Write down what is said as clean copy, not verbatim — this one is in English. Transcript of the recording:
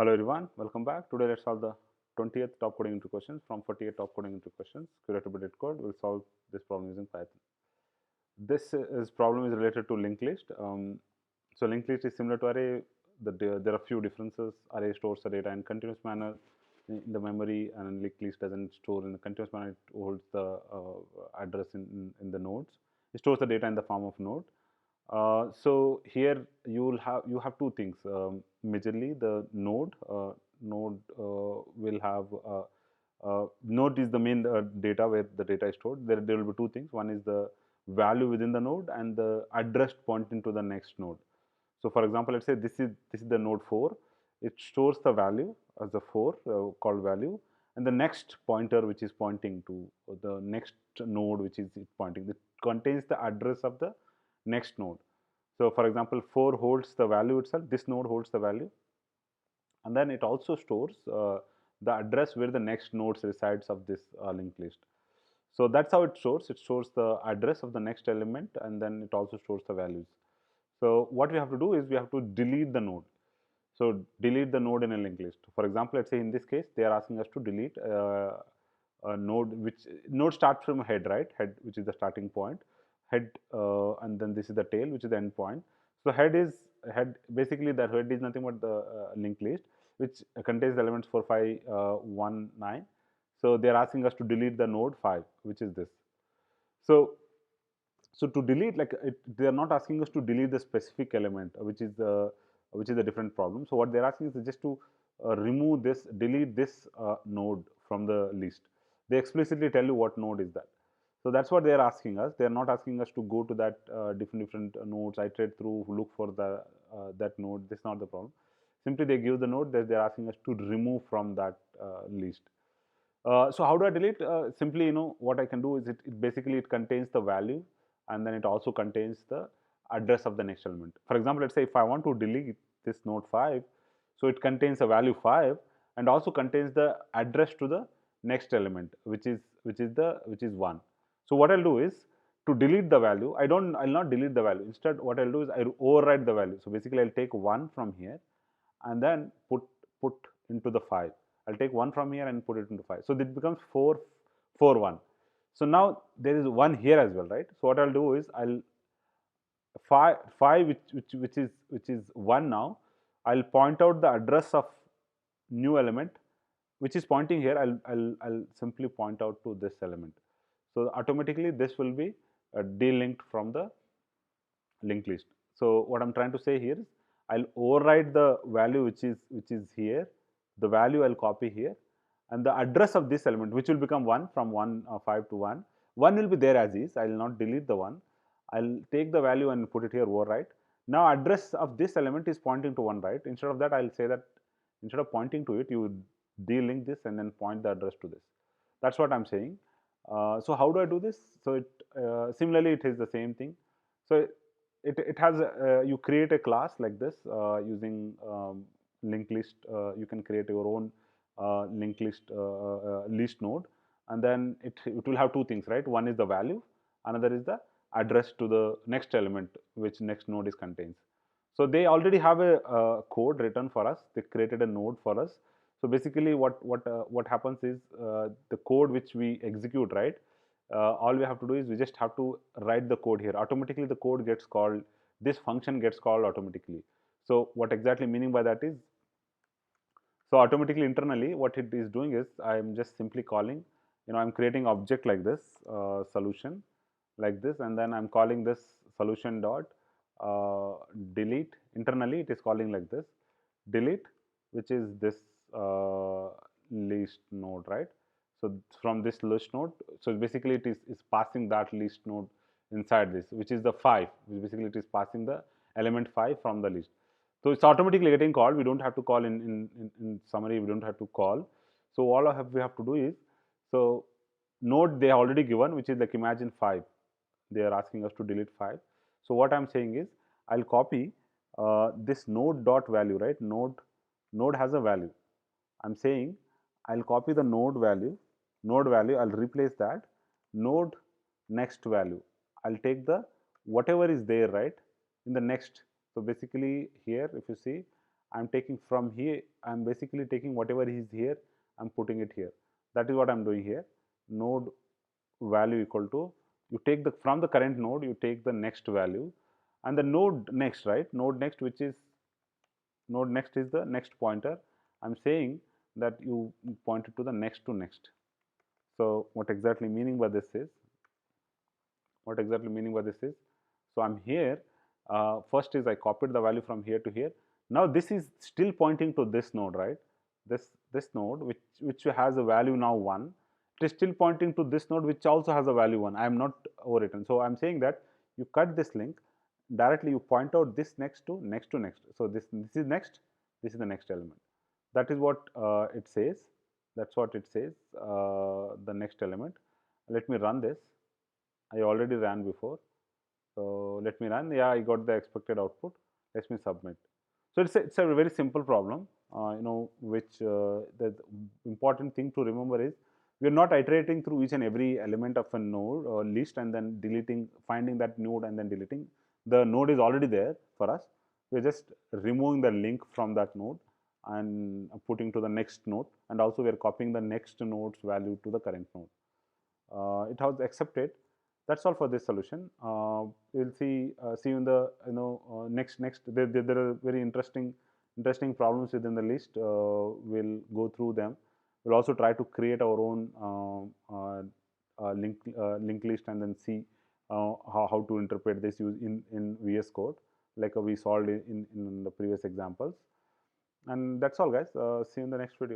Hello everyone, welcome back. Today let's solve the 20th top coding into questions from 48 top coding into questions. Curated by code. We'll solve this problem using Python. This problem is related to linked list. So linked list is similar to array. There are few differences. Array stores the data in continuous manner in the memory, and linked list doesn't store in a continuous manner. It holds the address in the nodes. It stores the data in the form of node. So here you have two things. Majorly, the node will have node is the main data where the data is stored. There will be two things. One is the value within the node and the address pointing to the next node. So, for example, let's say this is the node 4. It stores the value as a 4 called value, and the next pointer which is pointing to the next node which is pointing. It contains the address of the next node. So, for example, 4 holds the value itself. This node holds the value, and then it also stores the address where the next nodes resides of this linked list. So that's how it stores. It stores the address of the next element, and then it also stores the values. So what we have to do is we have to delete the node. So delete the node in a linked list. For example, let's say in this case they are asking us to delete a node which node starts from head, right? Head, which is the starting point. Head, and then this is the tail, which is the end point. So head. Basically, that head is nothing but the linked list, which contains the elements 4, 5, 1, 9. So they are asking us to delete the node 5, which is this. So to delete, they are not asking us to delete the specific element, which is a different problem. So what they are asking is just to delete this node from the list. They explicitly tell you what node is that. So that's what they are asking us. They are not asking us to go to that different nodes, iterate through, look for the that node. That's not the problem. Simply they give the node that they are asking us to remove from that list. So how do I delete? Simply, what I can do is it basically it contains the value, and then it also contains the address of the next element. For example, let's say if I want to delete this node 5, so it contains a value 5 and also contains the address to the next element, which is 1. So what I'll do is to delete the value. I'll not delete the value. Instead, what I'll do is I'll override the value. So basically, I'll take 1 from here and then put into the 5. I'll take 1 from here and put it into 5. So it becomes 4, 4, 1. So now there is 1 here as well, right? So what I'll do is I'll 5 which is 1 now. I'll point out the address of new element which is pointing here. I'll simply point out to this element. So automatically this will be delinked from the linked list. So what I'm trying to say here is I'll override the value which is here. The value I'll copy here, and the address of this element, which will become 1 from 5 to 1. 1 will be there as is. I will not delete the 1. I'll take the value and put it here overwrite. Now address of this element is pointing to 1, right? Instead of that, I'll say that instead of pointing to it, you delink this and then point the address to this. That's what I'm saying. So how do I do this? So similarly, it is the same thing. So it has you create a class like this using linked list. You can create your own linked list list node, and then it will have two things, right? One is the value, another is the address to the next element which next node is contains. So they already have a code written for us. They created a node for us. So basically what happens is the code which we execute, right? All we have to do is we just have to write the code here. Automatically the code gets called, this function gets called automatically. So what exactly meaning by that is, so automatically internally what it is doing is I'm just simply calling, I'm creating object like this, solution like this, and then I'm calling this solution dot delete. Internally it is calling like this, delete, which is this list node, right? So from this list node, so basically it is passing that list node inside this, which is the 5, which basically it is passing the element 5 from the list. So it's automatically getting called. We don't have to call in summary. We don't have to call. So all we have to do is, so node they already given, which is like imagine 5. They are asking us to delete 5. So what I'm saying is I'll copy this node dot value, right? Node has a value. I'm saying I'll copy the node value. I'll replace that node next value. I'll take the whatever is there, right, in the next. So basically here if you see, I'm taking from here, I'm basically taking whatever is here, I'm putting it here. That is what I'm doing here. Node value equal to, you take the, from the current node, you take the next value, and the node next, right? Node next, which is, node next is the next pointer. I'm saying that you point it to the next to next. So what exactly meaning by this is, so I'm here, first is I copied the value from here to here. Now this is still pointing to this node, right? This node, which has a value now 1, it is still pointing to this node, which also has a value 1. I am not overwritten. So I'm saying that you cut this link, directly you point out this next to next to next. So this is next, this is the next element. That is what it says. That's what it says, the next element. Let me run this. I already ran before. So let me run. Yeah, I got the expected output. Let me submit. So it's a very simple problem, which the important thing to remember is, we are not iterating through each and every element of a node or list and then deleting, finding that node and then deleting. The node is already there for us. We are just removing the link from that node and putting to the next node, and also we are copying the next node's value to the current node. It was accepted. That's all for this solution. We'll see you in the next. There are very interesting problems within the list. We'll go through them. We'll also try to create our own linked list and then see how to interpret this in VS Code, like we solved in the previous examples. And that's all, guys. See you in the next video.